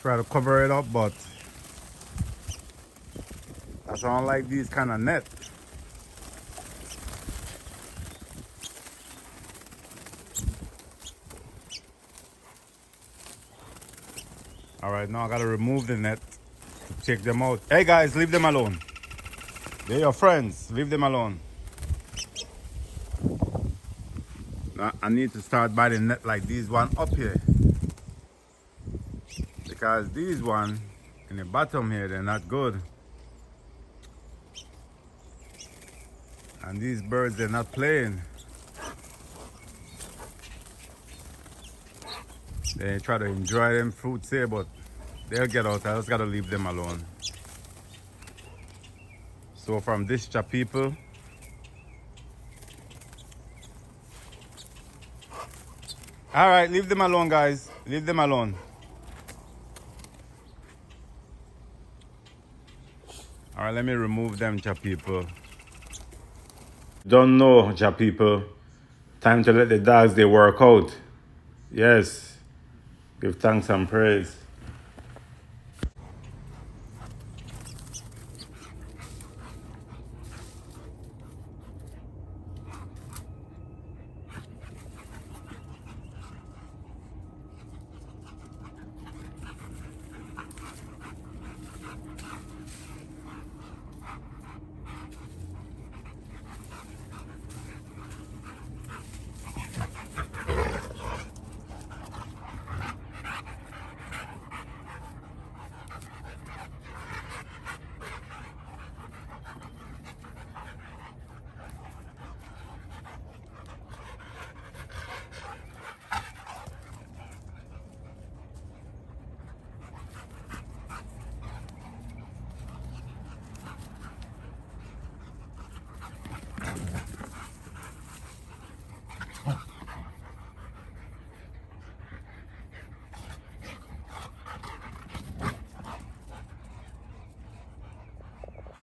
try to cover it up, but that's why I don't like these kind of net. All right, now I gotta remove the net to take them out. Hey guys, leave them alone. They're your friends, leave them alone. Now, I need to start by the net like these one up here. Because these one in the bottom here, they're not good. And these birds, they're not playing. They try to enjoy them fruits here, but they'll get out. I just gotta leave them alone. So from this people, all right, leave them alone, guys. Leave them alone. All right, let me remove them, people. Don't know, people. Time to let the dogs, they work out. Yes. Give thanks and praise.